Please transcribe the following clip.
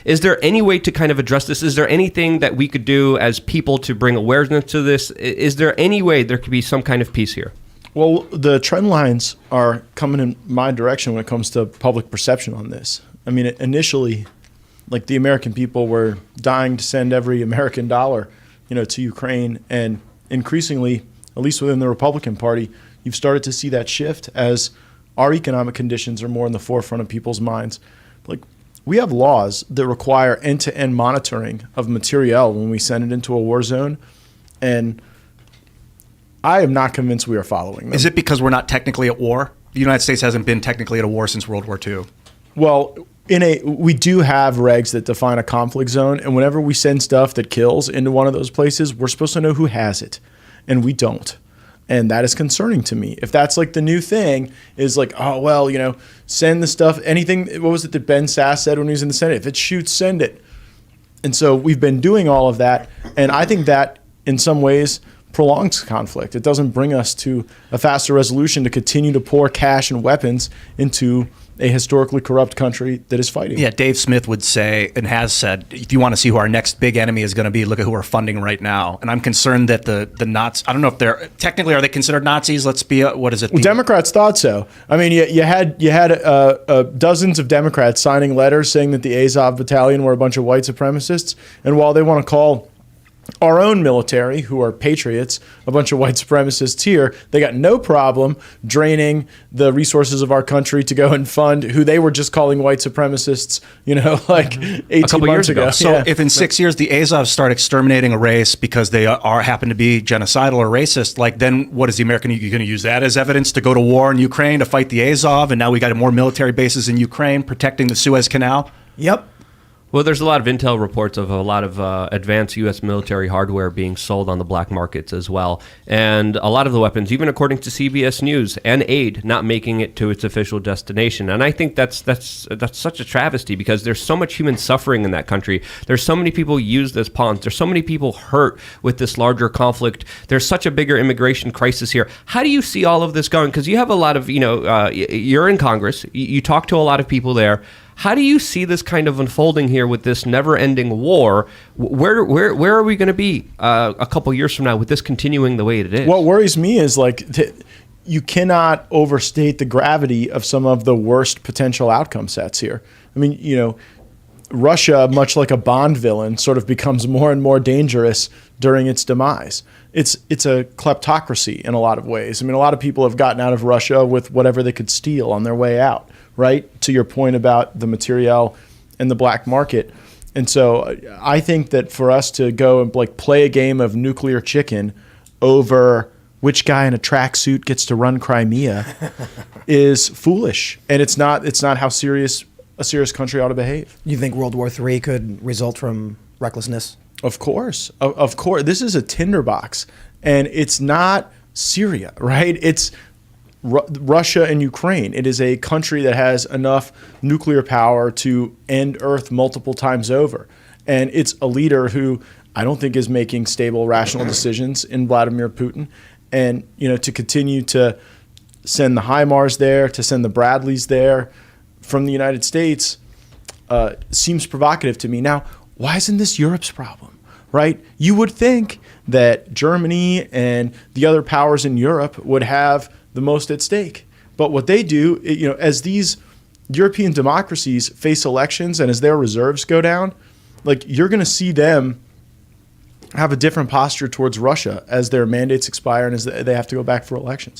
Is there any way to kind of address this? Is there anything that we could do as people to bring awareness to this? Is there any way there could be some kind of peace here? Well, the trend lines are coming in my direction when it comes to public perception on this. I mean, initially, like the American people were dying to send every American dollar, to Ukraine, and increasingly, at least within the Republican Party, you've started to see that shift as our economic conditions are more in the forefront of people's minds. Like, we have laws that require end-to-end monitoring of materiel when we send it into a war zone, and I am not convinced we are following them. Is it because we're not technically at war? The United States hasn't been technically at a war since World War II. Well, we do have regs that define a conflict zone, and whenever we send stuff that kills into one of those places, we're supposed to know who has it, and we don't. And that is concerning to me. If that's like the new thing is like, oh, well, send the stuff, anything, what was it that Ben Sass said when he was in the Senate? If it shoots, send it. And so we've been doing all of that, and I think that in some ways prolongs conflict. It doesn't bring us to a faster resolution to continue to pour cash and weapons into a historically corrupt country that is fighting. Yeah, Dave Smith would say and has said, if you want to see who our next big enemy is going to be, look at who we're funding right now. And I'm concerned that the Nazis, I don't know if they're, technically, are they considered Nazis? Let's be, what is it? Well, Democrats thought so. I mean, you had dozens of Democrats signing letters saying that the Azov battalion were a bunch of white supremacists. And while they want to call our own military, who are patriots, a bunch of white supremacists here, they got no problem draining the resources of our country to go and fund who they were just calling white supremacists, 18 months ago. So if in 6 years the Azov start exterminating a race because they happen to be genocidal or racist, then what is the American? You're going to use that as evidence to go to war in Ukraine to fight the Azov, and now we got more military bases in Ukraine protecting the Suez Canal? Yep. Well, there's a lot of intel reports of a lot of advanced U.S. military hardware being sold on the black markets as well. And a lot of the weapons, even according to CBS News and AID, not making it to its official destination. And I think that's such a travesty because there's so much human suffering in that country. There's so many people used as pawns. There's so many people hurt with this larger conflict. There's such a bigger immigration crisis here. How do you see all of this going? Because you have a lot of, you're in Congress. You talk to a lot of people there. How do you see this kind of unfolding here with this never-ending war? Where are we going to be a couple years from now with this continuing the way it is? What worries me is you cannot overstate the gravity of some of the worst potential outcome sets here. I mean, Russia, much like a Bond villain, sort of becomes more and more dangerous during its demise. It's a kleptocracy in a lot of ways. I mean, a lot of people have gotten out of Russia with whatever they could steal on their way out. Right, to your point about the materiel and the black market. And so I think that for us to go and play a game of nuclear chicken over which guy in a tracksuit gets to run Crimea is foolish. And it's not how a serious country ought to behave. You think World War III could result from recklessness? Of course. Of course. This is a tinderbox. And it's not Syria, right? It's Russia and Ukraine. It is a country that has enough nuclear power to end Earth multiple times over. And it's a leader who I don't think is making stable, rational decisions in Vladimir Putin. And, to continue to send the HIMARS there, to send the Bradleys there from the United States seems provocative to me. Now, why isn't this Europe's problem, right? You would think that Germany and the other powers in Europe would have the most at stake. But what they do, as these European democracies face elections and as their reserves go down, you're going to see them have a different posture towards Russia as their mandates expire and as they have to go back for elections.